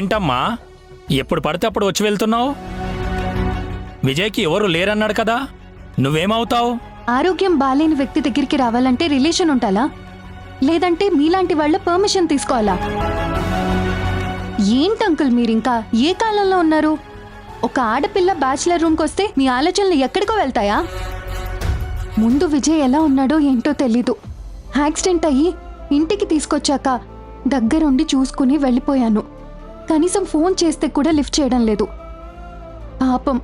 ఏంటమ్మా ఎప్పుడు పడితే అప్పుడు వచ్చి వెళ్తున్నావు? విజయ్కి ఎవరు లేరన్నాడు కదా, నువ్వేమవుతావు? ఆరోగ్యం బాలేని వ్యక్తి దగ్గరికి రావాలంటే రిలేషన్ ఉండాలా, లేదంటే మీలాంటి వాళ్ళ పర్మిషన్ తీసుకోవాలా? ఏంటి అంకుల్ మీరింకా ఏ కాలంలో ఉన్నారు? ఒక ఆడపిల్ల బ్యాచిలర్ రూమ్కి వస్తే మీ ఆలోచనలు ఎక్కడికో వెళ్తాయా? ముందు విజయ్ ఎలా ఉన్నాడో ఏంటో తెలీదు. యాక్సిడెంట్ అయ్యి ఇంటికి తీసుకొచ్చాక దగ్గరుండి చూసుకుని వెళ్ళిపోయాను. కనీసం ఫోన్ చేస్తే కూడా లిఫ్ట్ చేయడం లేదు. పాపం,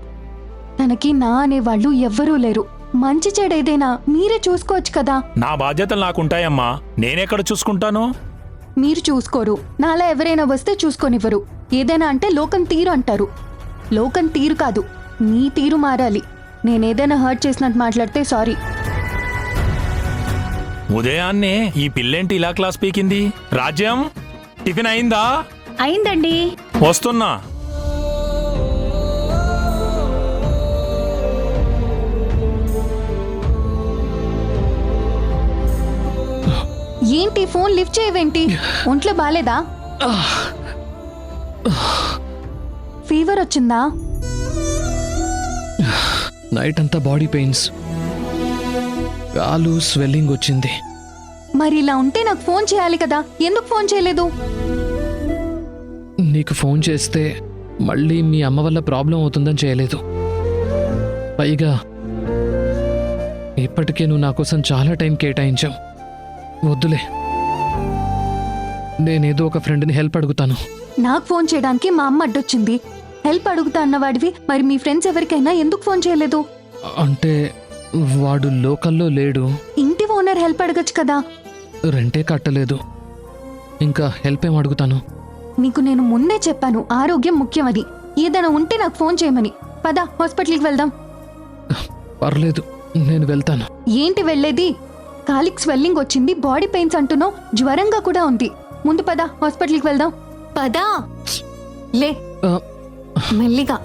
తనకి నా అనేవాళ్ళు ఎవ్వరూ లేరు. మంచి చెడేదైనా మీరే చూసుకోవచ్చు కదా. నా బాధ్యతలు నాకుంటాయమ్మా, నేనెక్కడ చూసుకుంటాను? మీరు చూసుకోరు, నాలా ఎవరైనా వస్తే చూసుకోనివ్వరు. ఏదైనా అంటే లోకం తీరు అంటారు. లోకం తీరు కాదు, నీ తీరు మారాలి. నేనేదైనా హర్ట్ చేసినట్టు మాట్లాడితే సారీ. ఉదయాన్నే ఈ పిల్లేంటి ఇలా క్లాస్ పీకింది? రాజ్యం, టిఫిన్ అయిందా? అయిందండి. వస్తున్నా. ఏంటి ఫోన్ లిఫ్ట్ చేయవేంటి? ఒంట్లో బాలేదా? ఫీవర్ వచ్చిందా? నైట్ అంతా బాడీ పెయిన్స్, కాలు స్వెల్లింగ్ వచ్చింది. మరి ఇలా ఉంటే నాకు ఫోన్ చేయాలి కదా, ఎందుకు ఫోన్ చేయలేదు? నీకు ఫోన్ చేస్తే మళ్ళీ మీ అమ్మ వల్ల ప్రాబ్లం అవుతుందని చేయలేదు. పైగా ఇప్పటికే నువ్వు నా కోసం చాలా టైం కేటాయించావు. వద్దులే, నేనేదో ఒక ఫ్రెండ్ని హెల్ప్ అడుగుతాను. నాకు ఫోన్ చేయడానికి మా అమ్మ అడ్డొచ్చింది. హెల్ప్ అడుగుతా అన్నవాడివి మరి మీ ఫ్రెండ్స్ ఎవరికైనా ఎందుకు ఫోన్ చేయలేదు? అంటే వాడు లోకల్లో లేడు. ఇంటి ఓనర్ హెల్ప్ అడగచ్చు కదా. రెంటే కట్టలేదు, ఇంకా హెల్ప్ ఏం అడుగుతాను? నీకు నేను ముందే చెప్పాను ఆరోగ్యం ముఖ్యమని. ఏదైనా ఉంటే నాకు ఫోన్ చేయమని. పద, హాస్పిటల్కి వెళ్దాం. పర్లేదు, నేను వెళ్తాను. ఏంటి వెళ్ళేది? కాలికి స్వెల్లింగ్ వచ్చింది, బాడీ పెయిన్స్ అంటున్నావు, జ్వరంగా కూడా ఉంది. ముందు పద, హాస్పిటల్కి వెళ్దాం. పదా, లే, మెల్లిగా,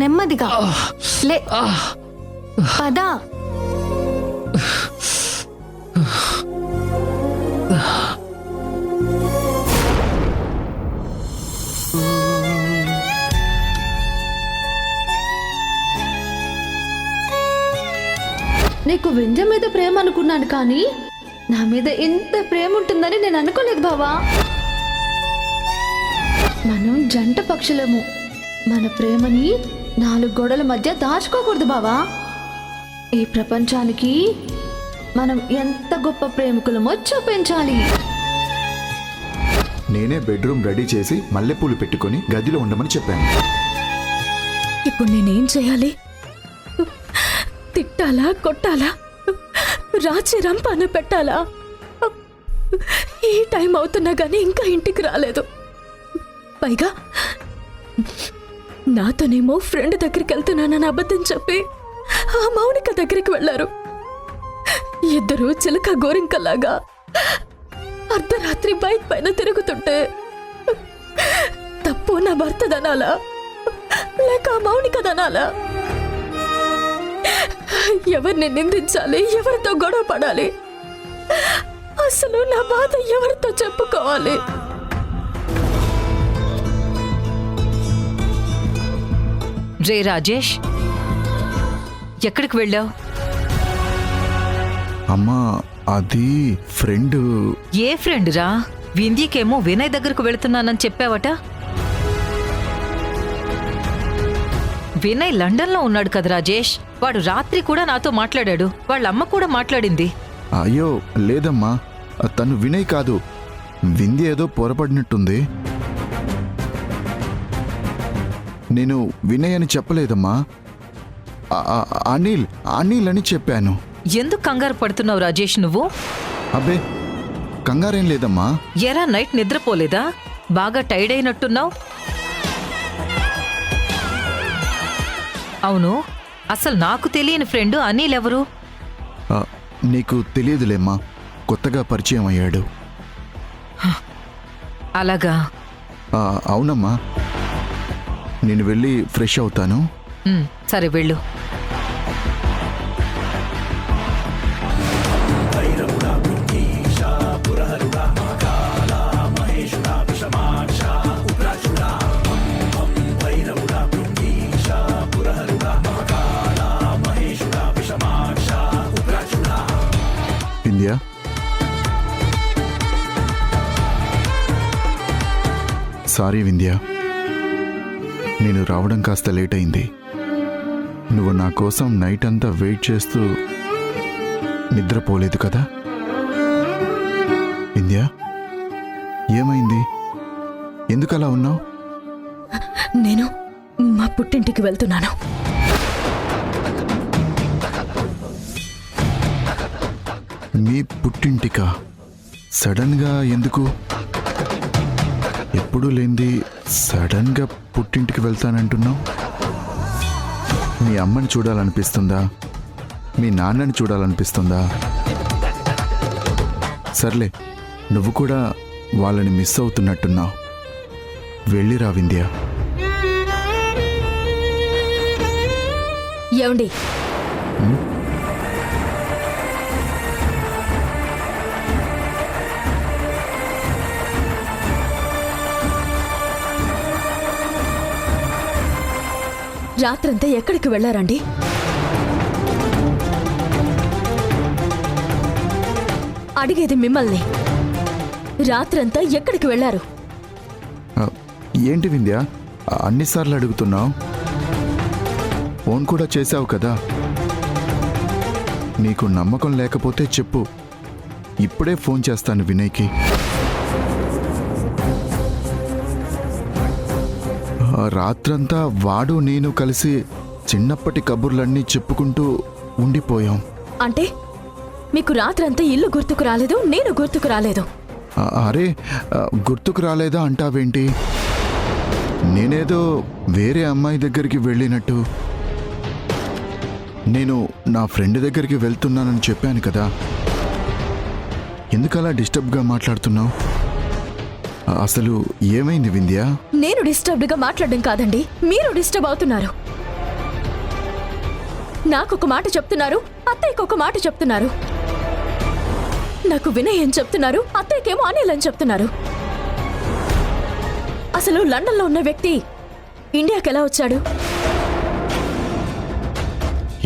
నెమ్మదిగా లే, పదా. నీకు వింజ మీద ప్రేమ అనుకున్నాను, కానీ నా మీద ఎంత ప్రేమ ఉంటుందని నేను అనుకోలేదు బావా. మనం జంట పక్షులము. మన ప్రేమని 4 గోడల మధ్య దాచుకోకూడదు బావా. ఈ ప్రపంచానికి మనం ఎంత గొప్ప ప్రేమికులమో చూపించాలి. నేనే బెడ్రూమ్ రెడీ చేసి మల్లెపూలు పెట్టుకొని గదిలో ఉండమని చెప్పాను. ఇప్పుడు నేనేం చేయాలి? తిట్టాలా, కొట్టాలా, రాచి రంపాన పెట్టాలా? ఈ టైం అవుతున్నా గానీ ఇంకా ఇంటికి రాలేదు. పైగా నాతోనేమో ఫ్రెండ్ దగ్గరికి వెళ్తున్నానని అబద్ధం చెప్పి ఆ మౌనిక దగ్గరికి వెళ్లారు. ఇద్దరు చిలక గోరింకలాగా అర్ధరాత్రి బైక్ పైన తిరుగుతుంటే తప్పు నా భర్త దనాలా లేక మౌనిక దనాలా? ఎవరిని నిందించాలి, ఎవరితో గొడవ పడాలి? అసలు నా బాధ ఎవరితో చెప్పుకోవాలి? రే రాజేష్, ఎక్కడికి వెళ్ళావు? అమ్మా, అది ఫ్రెండ్. ఏ ఫ్రెండ్ రా? వింధ్యకేమో వినయ్ దగ్గరకు వెళుతున్నానని చెప్పావట. వినయ్ లండన్లో ఉన్నాడు కదా రాజేష్. వాడు రాత్రి కూడా నాతో మాట్లాడాడు. వాళ్ళ అమ్మ కూడా మాట్లాడింది. అయ్యో లేదమ్మా, తను వినయ్ కాదు. వింధ్య ఏదో పొరపడినట్టుంది. నేను వినయ్ అని చెప్పలేదమ్మా, అనిల్ అనిల్ అని చెప్పాను. ఎందుకు కంగారు పడుతున్నావు రాజేష్ నువ్వు? అబ్బే, కంగారేం లేదమ్మా. ఎరా నైట్ నిద్రపోలేదా? బాగా టైర్డ్ అయినట్టున్నావు. అవును, అసలు నాకు తెలియని ఫ్రెండ్ అనిల్ ఎవరు? నీకు తెలియదులేమ్మా, కొత్తగా పరిచయం అయ్యాడు. అలాగా? అవునమ్మా, నేను వెళ్ళి ఫ్రెష్ అవుతాను. సరే వెళ్ళు. పురహరుడా మహాకాళ మహేశుడా విషమాక్ష సారీ వింధ్య, నేను రావడం కాస్త లేట్ అయింది. నువ్వు నా కోసం నైట్ అంతా వెయిట్ చేస్తూ నిద్రపోలేదు కదా? వింధ్య, ఏమైంది? ఎందుకు అలా ఉన్నావు? నేను మా పుట్టింటికి వెళ్తున్నాను. మీ పుట్టింటికా? సడన్గా ఎందుకు? ఎప్పుడూ లేనిది సడన్గా పుట్టింటికి వెళ్తానంటున్నావు? మీ అమ్మని చూడాలనిపిస్తుందా? మీ నాన్నని చూడాలనిపిస్తుందా? సర్లే, నువ్వు కూడా వాళ్ళని మిస్ అవుతున్నట్టున్నావు. వెళ్ళిరా వింధ్య. ఏమండి, రాత్రంతా ఎక్కడికి వెళ్ళారండి? అడిగేది మిమ్మల్ని. రాత్రంతా ఎక్కడికి వెళ్ళారు? ఆ, ఏంటి వింధ్య అన్నిసార్లు అడుగుతున్నావు? ఫోన్ కూడా చేశావు కదా. నీకు నమ్మకం లేకపోతే చెప్పు, ఇప్పుడే ఫోన్ చేస్తాను వినయ్కి. రాత్రంతా వాడు నేను కలిసి చిన్నప్పటి కబుర్లన్నీ చెప్పుకుంటూ ఉండిపోయాం. అంటే మీకు రాత్రంతా ఇల్లు గుర్తుకు రాలేదు, నేను గుర్తుకు రాలేదు. అరే, గుర్తుకు రాలేదా అంటావేంటి? నేనేదో వేరే అమ్మాయి దగ్గరికి వెళ్ళినట్టు. నేను నా ఫ్రెండ్ దగ్గరికి వెళ్తున్నానని చెప్పాను కదా. ఎందుకలా డిస్టర్బ్గా మాట్లాడుతున్నావు? అసలు ఏమైంది వింధ్య? నేను డిస్టర్బ్డ్గా మాట్లాడడం కాదండి, మీరు డిస్టర్బ్ అవుతున్నారు. నాకొక మాట చెప్తున్నారు, అత్తయ్యకి ఒక మాట చెప్తున్నారు. నాకు వినయ్ అని చెప్తున్నారు, అత్తయ్యకేమో అనిల్ అని చెప్తున్నారు. అసలు లండన్లో ఉన్న వ్యక్తి ఇండియాకి ఎలా వచ్చాడు?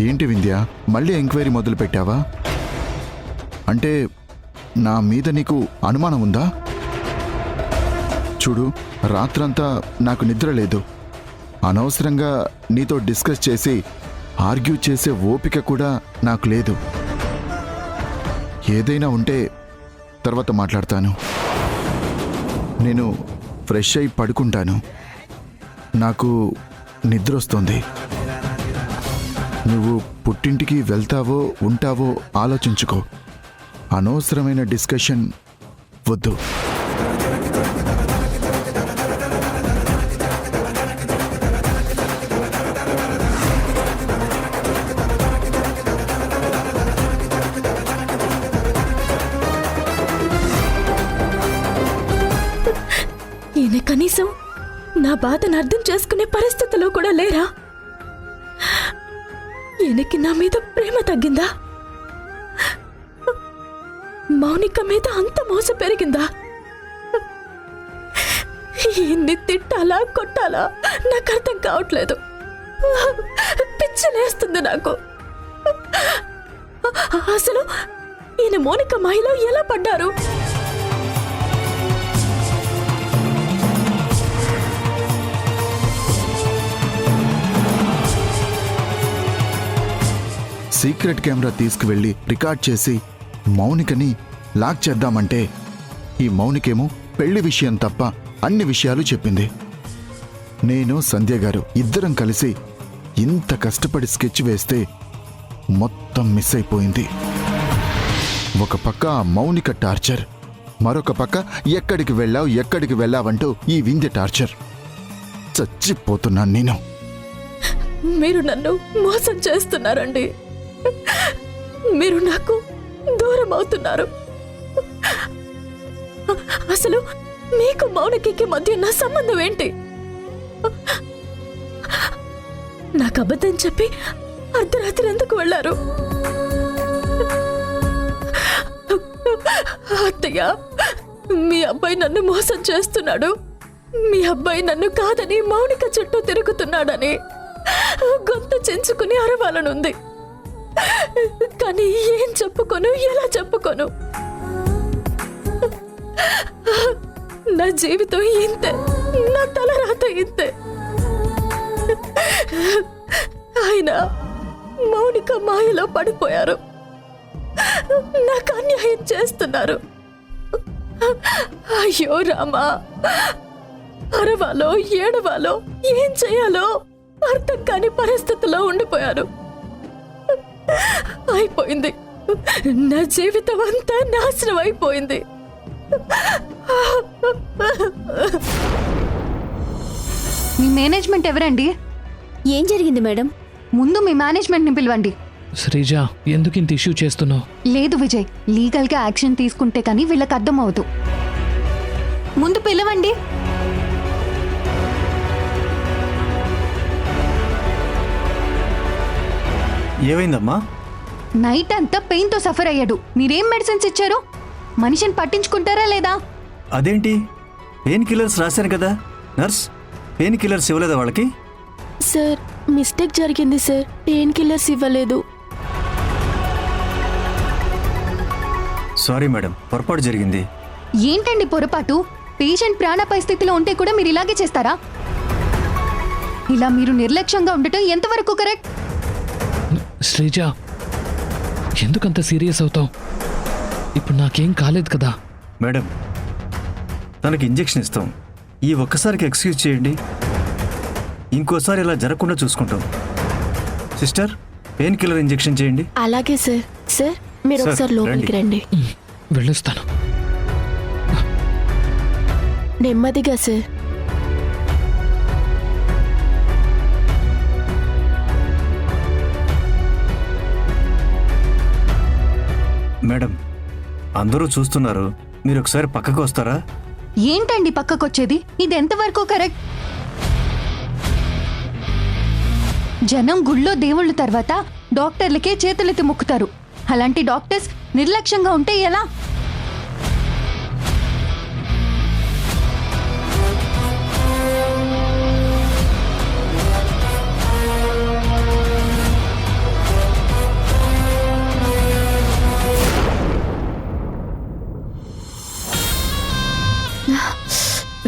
ఏంటి వింధ్య, మళ్ళీ ఎంక్వైరీ మొదలు పెట్టావా? అంటే నా మీద నీకు అనుమానం ఉందా? చూడు, రాత్రంతా నాకు నిద్ర లేదు. అనవసరంగా నీతో డిస్కస్ చేసి ఆర్గ్యూ చేసే ఓపిక కూడా నాకు లేదు. ఏదైనా ఉంటే తర్వాత మాట్లాడతాను. నేను ఫ్రెష్ అయి పడుకుంటాను. నాకు నిద్ర వస్తుంది. నువ్వు పుట్టింటికి వెళ్తావో ఉంటావో ఆలోచించుకో. అనవసరమైన డిస్కషన్ వద్దు. ఈయన కనీసం నా బాధను అర్థం చేసుకునే పరిస్థితిలో కూడా లేరా? ఈయనకి నా మీద ప్రేమ తగ్గిందా? మౌనిక మీద అంత మోస పెరిగిందా? ఈయన్ని తిట్టాలా కొట్టాలా నాకు అర్థం కావట్లేదు. పిచ్చిలేస్తుంది నాకు. అసలు ఈయన మౌనిక మాయలో ఎలా పడ్డారు? సీక్రెట్ కెమెరా తీసుకువెళ్ళి రికార్డ్ చేసి మౌనికని లాక్ చేద్దామంటే ఈ మౌనికేమో పెళ్లి విషయం తప్ప అన్ని విషయాలు చెప్పింది. నేను సంధ్య గారు ఇద్దరం కలిసి ఇంత కష్టపడి స్కెచ్ వేస్తే మొత్తం మిస్ అయిపోయింది. ఒక పక్క ఆ మౌనిక టార్చర్, మరొక పక్క ఎక్కడికి వెళ్ళావంటూ ఈ వింధ్య టార్చర్. చచ్చిపోతున్నాను నేను. మీరు నన్ను మోసం చేస్తున్నారండి. మీరు నాకు దూరం అవుతున్నారు. అసలు మీకు మౌనికకి మధ్య నా సంబంధం ఏంటి? నాకు అబద్ధం చెప్పి అర్ధరాత్రి ఎందుకు వెళ్ళారు? అత్తయ్య, మీ అబ్బాయి నన్ను మోసం చేస్తున్నాడు, మీ అబ్బాయి నన్ను కాదని మౌనిక చుట్టూ తిరుగుతున్నాడని గొంతు చెంచుకుని అరవాలనుంది. కానీ ఏం చెప్పుకోను, ఎలా చెప్పుకోను? నా జీవితం ఇంతే. నా తల రాత ఇంతే. ఆయన మౌనిక మాయలో పడిపోయారు. నాకు అన్యాయం చేస్తున్నారు. అయ్యో రామా, అరవాలో ఏడవాలో ఏం చేయాలో అర్థం కాని పరిస్థితిలో ఉండిపోయారు. అయిపోయింది, నా జీవితం అంతా నాశనం అయిపోయింది. మీ మేనేజ్మెంట్ ఎవరండి? ఏం జరిగింది మేడం? ముందు మీ మేనేజ్మెంట్ని పిలవండి. శ్రీజ, ఎందుకు ఇంత ఇష్యూ చేస్తున్నావు? లేదు విజయ్, లీగల్గా యాక్షన్ తీసుకుంటే కానీ వీళ్ళకి అర్థం అవదు. ముందు పిలవండి. ఏమైందమ్మా? నైట్ అంతా పెయిన్తో సఫర్ అయ్యాడు. మీరేం మెడిసిన్స్ ఇచ్చారు? మనిషిని పట్టించుకుంటారా లేదా? అదేంటి, పెయిన్ కిల్లర్స్ రాశాను కదా నర్స్, పెయిన్ కిల్లర్స్ ఇవ్వలేదా వాళ్ళకి? సార్, మిస్టేక్ జరిగింది సార్, పెయిన్ కిల్లర్స్ ఇవ్వలేదు. సారీ మేడం, పొరపాటు జరిగింది. ఏంటండి పొరపాటు? పేషెంట్ ప్రాణాపాయ స్థితిలో ఉంటే కూడా మీరు ఇలాగే చేస్తారా? ఇలా మీరు నిర్లక్ష్యంగా ఉండటం ఎంతవరకు కరెక్ట్? శ్రీజ, ఎందుకంత సీరియస్ అవుతావు? ఇప్పుడు నాకేం కాలేదు కదా. మేడం, తనకి ఇంజెక్షన్ ఇస్తాం, ఈ ఒక్కసారికి ఎక్స్క్యూజ్ చేయండి, ఇంకోసారి ఇలా జరగకుండా చూసుకుంటాం. సిస్టర్, పెయిన్ కిల్లర్ ఇంజెక్షన్ చేయండి. అలాగే సార్. సార్, మీరు సార్, ఒకసారి లోపలికి రండి. వెళ్ళొస్తాను. నెమ్మదిగా సార్. మేడం, అందరూ చూస్తున్నారు, మీరు ఒకసారి పక్కకు వస్తారా? ఏంటండి పక్కకొచ్చేది? ఇది ఎంతవరకు కరెక్ట్? జనం గుళ్ళో దేవుళ్ళ తర్వాత డాక్టర్లకే చేతులెత్తి మొక్కుతారు. అలాంటి డాక్టర్స్ నిర్లక్ష్యంగా ఉంటే ఎలా?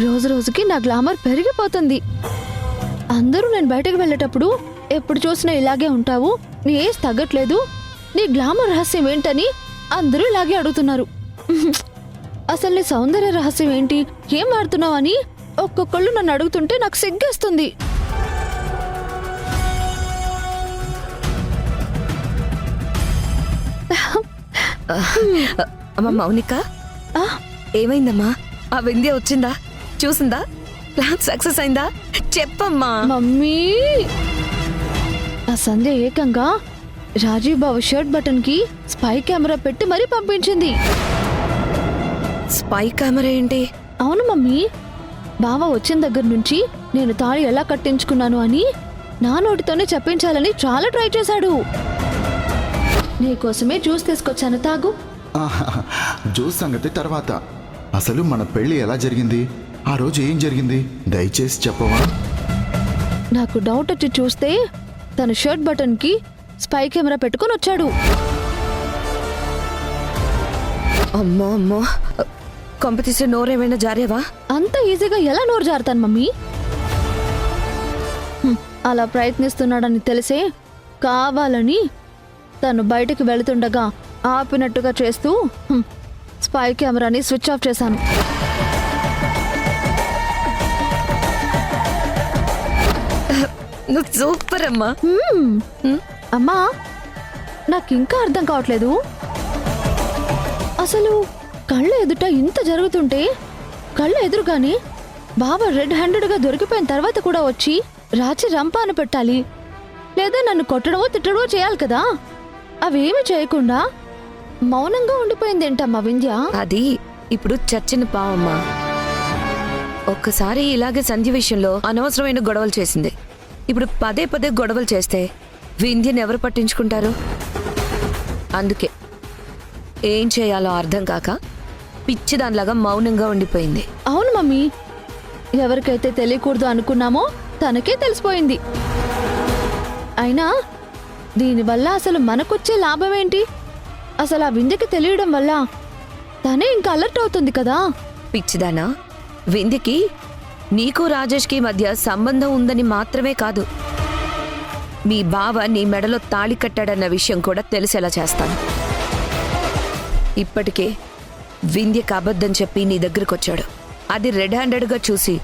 రోజు రోజుకి నా గ్లామర్ పెరిగిపోతుంది. అందరూ నేను బయటకు వెళ్ళేటప్పుడు ఎప్పుడు చూసినా ఇలాగే ఉంటావు, నీ ఏజ్ తగ్గట్లేదు, నీ గ్లామర్ రహస్యం ఏంటని అందరూ ఇలాగే అడుగుతున్నారు. అసలు నీ సౌందర్య రహస్యం ఏంటి, ఏం వాడుతున్నావు అని ఒక్కొక్కళ్ళు నన్ను అడుగుతుంటే నాకు సిగ్గేస్తుంది. అమ్మా మౌనిక, ఏమైందమ్మా? ఆ వింధ్య వచ్చిందా, చూసిందా, ప్లాన్ సక్సెస్ అయిందా? చెప్పమ్మా. మమ్మీ, ఆ సంధ్య ఏకంగా రాజీవ్ బాబు షర్ట్ బటన్ కి స్పై కెమెరా పెట్టి మరీ పంపించింది. స్పై కెమెరా ఏంటి? అవును మమ్మీ, బావ వచ్చిన దగ్గర నుంచి నేను తాళి ఎలా కట్టించుకున్నాను అని నా నోటితోనే చెప్పించాలని చాలా ట్రై చేశాడు. నీకోసమే జ్యూస్ తీసుకొచ్చాను, తాగు. జ్యూస్ సంగతి తర్వాత, అసలు మన పెళ్లి ఎలా జరిగింది? ఆ రోజు ఏం జరిగింది దయచేసి చెప్పవా? నాకు డౌట్ వచ్చి చూస్తే తన షర్ట్ బటన్ కి స్పై కెమెరా పెట్టుకొని వచ్చాడు. అమ్మో అమ్మో, కాంపిటీషన్ నోరేమైనా జారేవా? అంత ఈజీగా ఎలా నోరు జారుతాను మమ్మీ? అలా ప్రయత్నిస్తున్నాడని తెలిసే కావాలని తను బయటికి వెళుతుండగా ఆపినట్టుగా చేస్తూ స్పై కెమెరాని స్విచ్ ఆఫ్ చేశాను. నువ్వు సూపర్ అమ్మా. అమ్మా, నాకు ఇంకా అర్థం కావట్లేదు, అసలు కళ్ళ ఎదుట ఇంత జరుగుతుంటే కళ్ళ ఎదురుగానే బాబా రెడ్ హ్యాండెడ్గా దొరికిపోయిన తర్వాత కూడా వచ్చి రాచి రంపాన పెట్టాలి, లేదా నన్ను కొట్టడమో తిట్టడమో చేయాలి కదా. అవేమి చేయకుండా మౌనంగా ఉండిపోయిందేంటమ్మా వింధ్య? అది ఇప్పుడు చచ్చిన పావమ్మా. ఒక్కసారి ఇలాగే సంధ్య విషయంలో అనవసరమైన గొడవలు చేసింది. ఇప్పుడు పదే పదే గొడవలు చేస్తే వింధ్యని ఎవరు పట్టించుకుంటారు? అందుకే ఏం చేయాలో అర్థం కాక పిచ్చిదానిలాగా మౌనంగా ఉండిపోయింది. అవును మమ్మీ, ఎవరికైతే తెలియకూడదు అనుకున్నామో తనకే తెలిసిపోయింది. అయినా దీనివల్ల అసలు మనకొచ్చే లాభం ఏంటి? అసలు ఆ వింధ్యకి తెలియడం వల్ల తనే ఇంకా అలర్ట్ అవుతుంది కదా. పిచ్చిదానా, వింధ్యకి నీకు రాజేష్కి మధ్య సంబంధం ఉందని మాత్రమే కాదు, మీ బావ నీ మెడలో తాళి కట్టాడన్న విషయం కూడా తెలిసేలా చేస్తాను. ఇప్పటికే వింధ్యకు అబద్ధం చెప్పి నీ దగ్గరకు వచ్చాడు. అది రెడ్ హ్యాండెడ్గా చూసి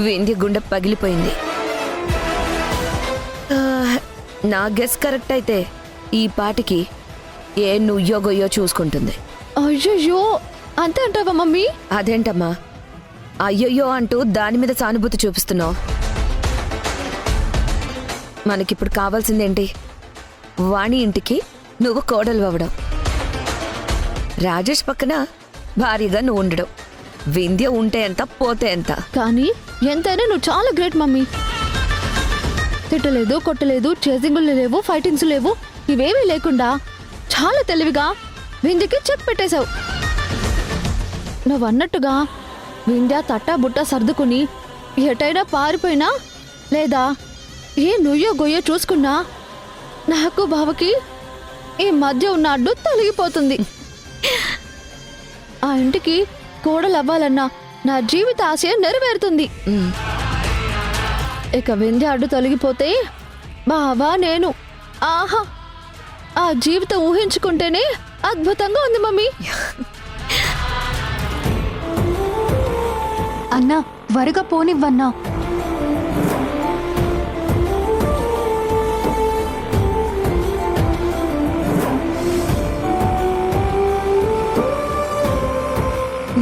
వింధ్య గుండె పగిలిపోయింది. నా గెస్ కరెక్ట్ అయితే ఈ పాటికి ఏ నుయ్యో గొయ్యో చూసుకుంటుంది. అయ్యయ్యో అంతే అంటావా మమ్మీ? అదేంటమ్మా అయ్యయ్యో అంటూ దాని మీద సానుభూతి చూపిస్తున్నావు? మనకిప్పుడు కావాల్సిందేంటి? వాణి ఇంటికి నువ్వు కోడలు అవ్వడం, రాజేష్ పక్కన భారీగా నువ్వు ఉండడం. వింధ్య ఉంటే ఎంత పోతే ఎంత. కానీ ఎంతైనా నువ్వు చాలా గ్రేట్ మమ్మీ. తిట్టలేదు, కొట్టలేదు, చేసింగులు లేవు, ఫైటింగ్స్ లేవు, ఇవేమీ లేకుండా చాలా తెలివిగా వింధ్యకి చెక్ పెట్టేశావు. నువ్వు అన్నట్టుగా వింధ్య తట్టా బుట్ట సర్దుకుని ఎటైనా పారిపోయినా లేదా ఏ నుయ్యో గొయ్యో చూసుకున్నా నాకు బావకి ఈ మధ్య ఉన్న అడ్డు తొలగిపోతుంది. ఆ ఇంటికి కోడలు అవ్వాలన్నా నా జీవిత ఆశయం నెరవేరుతుంది. ఇక వింధ్య అడ్డు తొలగిపోతే బావా నేను ఆహా ఆ జీవితం ఊహించుకుంటేనే అద్భుతంగా ఉంది మమ్మీ. అన్నా వరుగా పోనివ్వన్నా.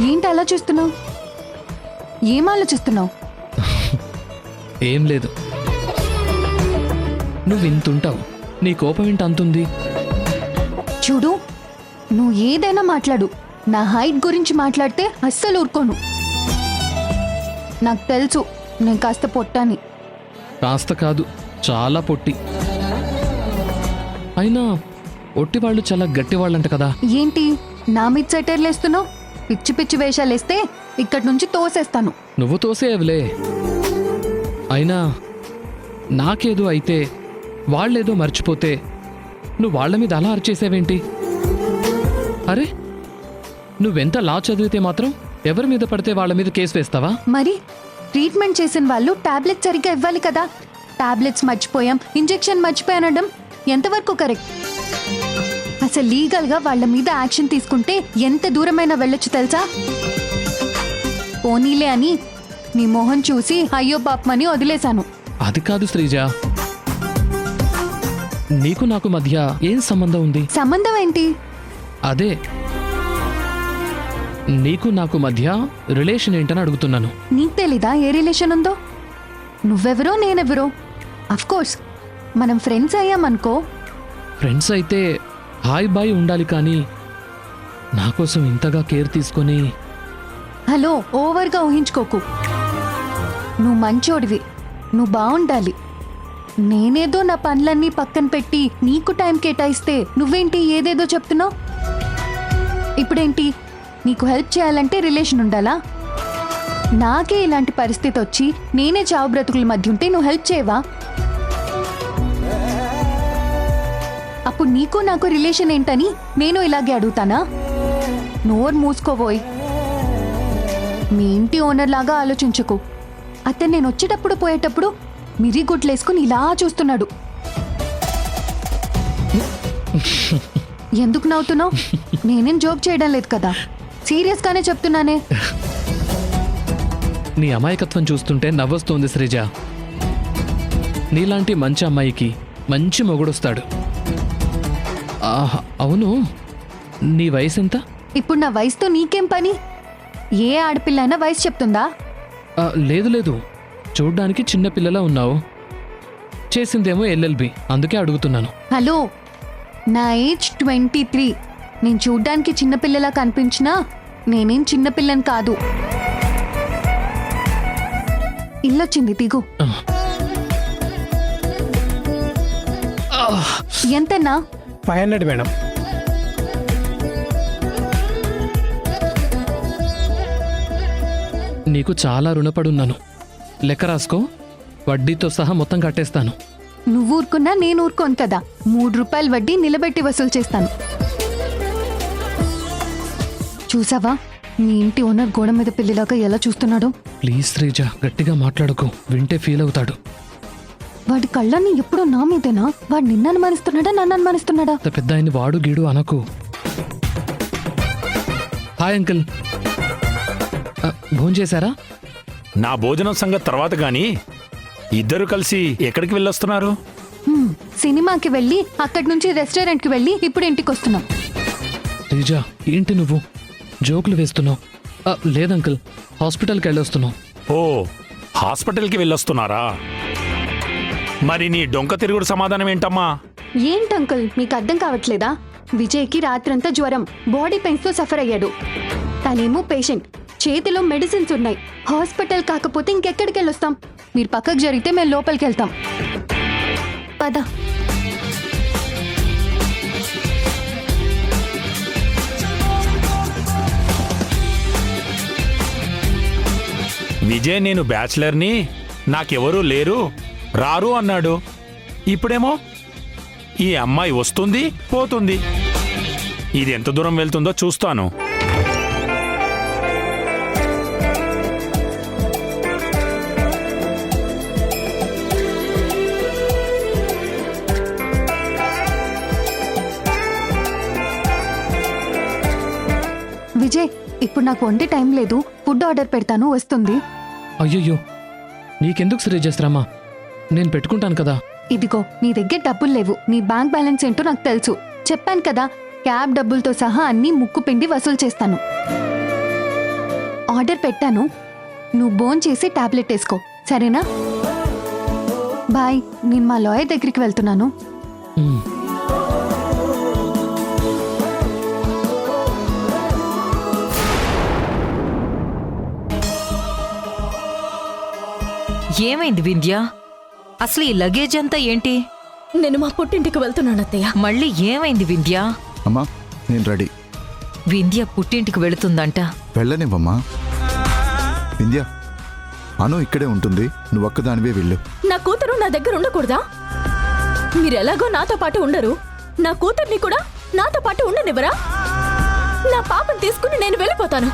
ఏంటి అలా చూస్తున్నావు? ఏం ఆలోచిస్తున్నావు? ఏం లేదు, నువ్వు ఇంతుంటావు, నీ కోపం ఏంటి అంతుంది? చూడు, నువ్వు ఏదైనా మాట్లాడు, నా హైట్ గురించి మాట్లాడితే అస్సలు ఊరుకోను. నాకు తెలుసు నేను కాస్త పొట్టాని. కాస్త కాదు, చాలా పొట్టి. అయినా ఒట్టివాళ్ళు చాలా గట్టివాళ్ళంట కదా. ఏంటి నా మీద సెటైర్లు వేస్తున్నావు? పిచ్చి పిచ్చి వేషాలు వేస్తే ఇక్కడి నుంచి తోసేస్తాను. నువ్వు తోసేయవులే. అయినా నాకేదో అయితే వాళ్ళేదో మర్చిపోతే నువ్వు వాళ్ళ మీద అలా అరిచేసావేంటి? అరే, నువ్వెంత లా చదివితే మాత్రం ఎవరి మీద పడితే వాళ్ళ మీద కేసు వేస్తావా? మరి ట్రీట్మెంట్ చేసిన వాళ్ళు టాబ్లెట్స్ సరిగ్గా ఇవ్వాలి కదా. టాబ్లెట్స్ మర్చిపోయాం, ఇంజెక్షన్ మర్చిపోయానడం ఎంతవరకు కరెక్ట్? అసలు లీగల్గా వాళ్ళ మీద యాక్షన్ తీసుకుంటే ఎంత దూరమైనా వెళ్ళొచ్చు తెలుసా? పోనీలే అని నీ మొహం చూసి అయ్యో పాపమని వదిలేశాను. అది కాదు శ్రీజ, నీకు నాకు మధ్య ఏం సంబంధం ఉంది? సంబంధం ఏంటి? అదే నీకు నాకు మధ్య రిలేషన్ ఏంటని అడుగుతున్నాను. నీకు తెలీదా ఏ రిలేషన్ ఉందో? నువ్వెవరో నేనెవరో. అఫ్కోర్స్ మనం ఫ్రెండ్స్ అయ్యామనుకో. ఫ్రెండ్స్ అయితే హాయ్ బాయ్ ఉండాలి, కానీ నా కోసం ఇంతగా కేర్ తీసుకొని. హలో, ఓవర్గా ఊహించుకోకు. నువ్వు మంచోడివి, నువ్వు బాగుండాలి. నేనేదో నా పనులన్నీ పక్కన పెట్టి నీకు టైం కేటాయిస్తే నువ్వేంటి ఏదేదో చెప్తున్నావు? ఇప్పుడేంటి, నీకు హెల్ప్ చేయాలంటే రిలేషన్ ఉండాలా? నాకే ఇలాంటి పరిస్థితి వచ్చి నేనే చావు బ్రతుకుల మధ్య ఉంటే నువ్వు హెల్ప్ చేయవా? అప్పుడు నీకు నాకు రిలేషన్ ఏంటని నేను ఇలాగే అడుగుతానా? నోరు మూసుకోబోయ్. మీ ఇంటి ఓనర్ లాగా ఆలోచించకు. అతను నేను వచ్చేటప్పుడు పోయేటప్పుడు మిరి గుడ్లేసుకుని ఇలా చూస్తున్నాడు. ఎందుకు నవ్వుతున్నావు? నేనేం జోక్ చేయడం లేదు కదా, సీరియస్ గానే చెప్తున్నానే. నీ అమాయకత్వం చూస్తుంటే నవ్వొస్తోంది శ్రీజ. నీలాంటి మంచి అమ్మాయికి మంచి మొగుడొస్తాడు. అవును, నీ వయసు ఎంత? ఇప్పుడు నా వయసుతో నీకేం పని? ఏ ఆడపిల్ల అయినా వయసు చెప్తుందా? లేదు లేదు, చూడ్డానికి చిన్నపిల్లలా ఉన్నావు. చేసిందేమో LLB, అందుకే అడుగుతున్నాను. హలో, నా ఏజ్ 23. నేను చూడ్డానికి చిన్నపిల్లలా కనిపించినా నేనేం చిన్నపిల్లని కాదు. ఇల్లొచ్చింది, దిగు. ఎంతన్నా? 500 మేడం. నీకు చాలా రుణపడున్నాను. లెక్క రాసుకో, వడ్డీతో సహా మొత్తం కట్టేస్తాను. నువ్వు ఊరుకున్నా నేను ఊరుకోను కదా. 3 రూపాయలు వడ్డీ నిలబెట్టి వసూలు చేస్తాను. చూసావా, నీ ఇంటి ఓనర్ గోడ మీద పిల్లిలాగా ఎలా చూస్తున్నాడో? ప్లీజ్ శ్రీజ గట్టిగా మాట్లాడకు, వింటే ఫీల్ అవుతాడు. వాడి కళ్ళని ఎప్పుడూ నా మీదేనా? వాడు నిన్ను అనుమానిస్తున్నాడా నన్ను అనుమానిస్తున్నాడా? అంత పెద్ద ఆయన్ని వాడు గీడు అనకు. హాయ్ అంకుల్, భోంచేశారా? నా భోజనం సంగతి తర్వాత గాని ఇద్దరు కలిసి ఎక్కడికి వెళ్ళొస్తున్నారు? సినిమాకి వెళ్ళి అక్కడి నుంచి రెస్టారెంట్కి వెళ్ళి ఇప్పుడు ఇంటికి వస్తున్నాం. శ్రీజ ఏంటి నువ్వు జోకులు వేస్తున్నావు? లేదంకుల్, హాస్పిటల్కి వెళ్ళొస్తున్నావు. ఓ, హాస్పిటల్కి వెళ్ళొస్తున్నారా? మరి నీ డొంక తిరుగుడు సమాధానం ఏంటమ్మా? ఏంటంకుల్ మీకు అర్థం కావట్లేదా? విజయ్కి రాత్రంతా జ్వరం, బాడీ పెయిన్స్ తో సఫర్ అయ్యాడు. తనేమో పేషెంట్, చేతిలో మెడిసిన్స్ ఉన్నాయి. హాస్పిటల్ కాకపోతే ఇంకెక్కడికి వెళ్ళొస్తాం? మీరు పక్కకు జరిగితే మేము లోపలికి వెళ్తాం. పద. విజయ్ నేను బ్యాచిలర్ని, నాకెవరూ లేరు, రారు అన్నాడు. ఇప్పుడేమో ఈ అమ్మాయి వస్తుంది పోతుంది. ఇది ఎంత దూరం వెళ్తుందో చూస్తాను. విజయ్ ఇప్పుడు నాకు వండే టైం లేదు, ఫుడ్ ఆర్డర్ పెడతాను, వస్తుంది. అయ్యయ్యో, నీకెందుకు శ్రీజ శ్రమ? నేను పెట్టుకుంటాను కదా. ఇదిగో నీ దగ్గర డబ్బులు లేవు, నీ బ్యాంక్ బ్యాలెన్స్ ఏంటో నాకు తెలుసు. చెప్పాను కదా, క్యాబ్ డబ్బులతో సహా అన్నీ ముక్కు పిండి వసూలు చేస్తాను. ఆర్డర్ పెట్టాను, నువ్వు భోంచేసి టాబ్లెట్ వేసుకో, సరేనా? బాయ్, నేను మా లాయర్ దగ్గరికి వెళ్తున్నాను. మ్. ఏమైంది వింధ్య? అసలు ఈ లగేజ్ అంతా ఏంటి? నేను మా పుట్టింటికి వెళ్తున్నాను అత్తయ్య. మళ్ళీ ఏమైంది వింధ్య? అమ్మా నేను రెడీ. వింధ్య పుట్టింటికి వెళుతుందంట. వెళ్ళనివ్వమ్మా. వింధ్య, అను ఇక్కడే ఉంటుంది, నువ్వు ఒక్కదానివే వెళ్ళు. నా కూతురు నా దగ్గర ఉండకూడదా? మీరు ఎలాగో నాతో పాటు ఉండరు, నా కూతుర్ని కూడా నాతో పాటు ఉండనివ్వరా? నా పాపను తీసుకుని నేను వెళ్ళిపోతాను.